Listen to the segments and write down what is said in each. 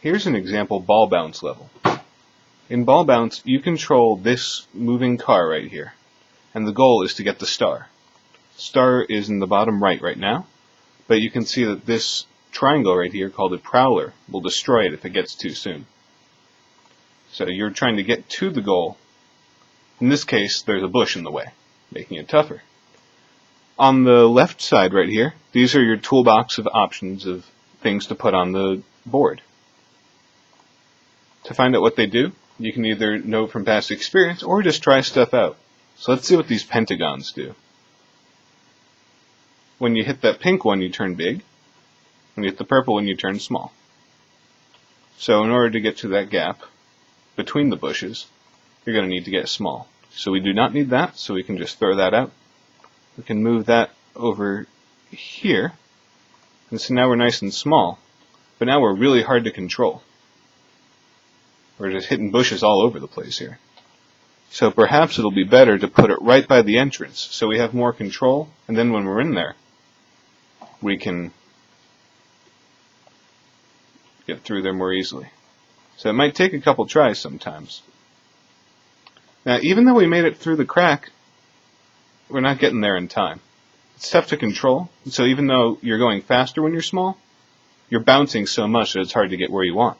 Here's an example ball bounce level. In ball bounce, you control this moving car right here, and the goal is to get the star. Star is in the bottom right now, but you can see that this triangle right here, called a prowler, will destroy it if it gets too soon. So you're trying to get to the goal. In this case, there's a bush in the way, making it tougher. On the left side right here, these are your toolbox of options of things to put on the board. To find out what they do, you can either know from past experience or just try stuff out. So let's see what these pentagons do. When you hit that pink one, you turn big. When you hit the purple one, you turn small. So in order to get to that gap between the bushes, you're going to need to get small. So we do not need that, so we can just throw that out. We can move that over here. And so now we're nice and small. But now we're really hard to control. We're just hitting bushes all over the place here. So perhaps it'll be better to put it right by the entrance so we have more control, and then when we're in there, we can get through there more easily. So it might take a couple tries sometimes. Now, even though we made it through the crack, we're not getting there in time. It's tough to control, so even though you're going faster when you're small, you're bouncing so much that it's hard to get where you want.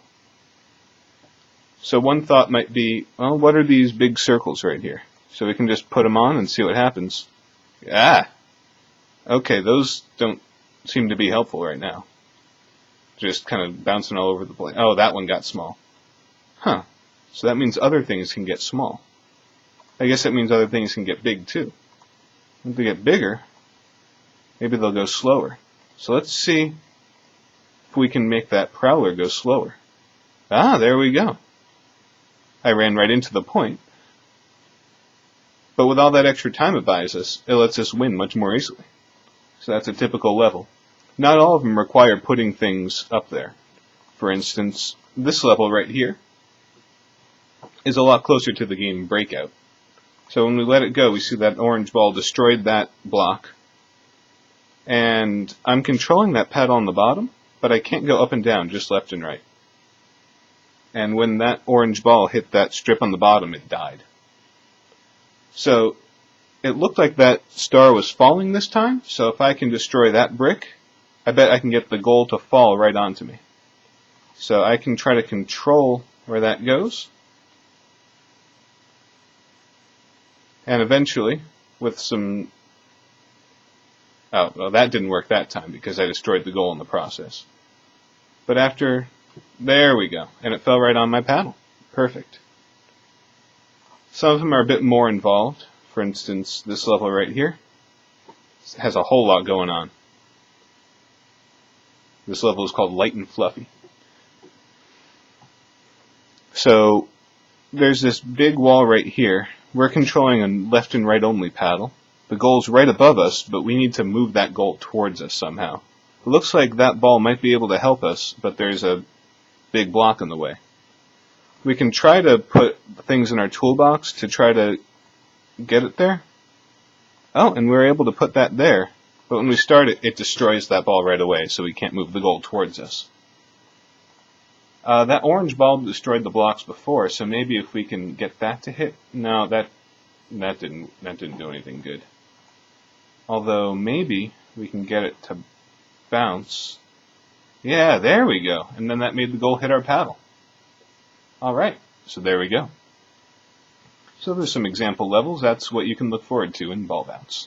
So one thought might be, well, what are these big circles right here? So we can just put them on and see what happens. Okay, those don't seem to be helpful right now. Just kind of bouncing all over the place. Oh, that one got small. So that means other things can get small. I guess that means other things can get big too. If they get bigger, maybe they'll go slower. So let's see if we can make that prowler go slower. There we go. I ran right into the point. But with all that extra time it buys us, it lets us win much more easily. So that's a typical level. Not all of them require putting things up there. For instance, this level right here is a lot closer to the game Breakout. So when we let it go, we see that orange ball destroyed that block. And I'm controlling that paddle on the bottom, but I can't go up and down, just left and right. And when that orange ball hit that strip on the bottom, it died. So it looked like that star was falling this time, so if I can destroy that brick, I bet I can get the goal to fall right onto me. So I can try to control where that goes. And eventually, with some... well, that didn't work that time because I destroyed the goal in the process. But after... There we go. And it fell right on my paddle. Perfect. Some of them are a bit more involved. For instance, this level right here has a whole lot going on. This level is called Light and Fluffy. So there's this big wall right here. We're controlling a left and right only paddle. The goal's right above us, but we need to move that goal towards us somehow. It looks like that ball might be able to help us, but there's a big block in the way. We can try to put things in our toolbox to try to get it there. And we're able to put that there, but when we start it, it destroys that ball right away, so we can't move the goal towards us. That orange ball destroyed the blocks before, so maybe if we can get that to hit. No, that didn't do anything good. Although maybe we can get it to bounce. Yeah, there we go. And then that made the goal hit our paddle. Alright, so there we go. So there's some example levels. That's what you can look forward to in BallBounce.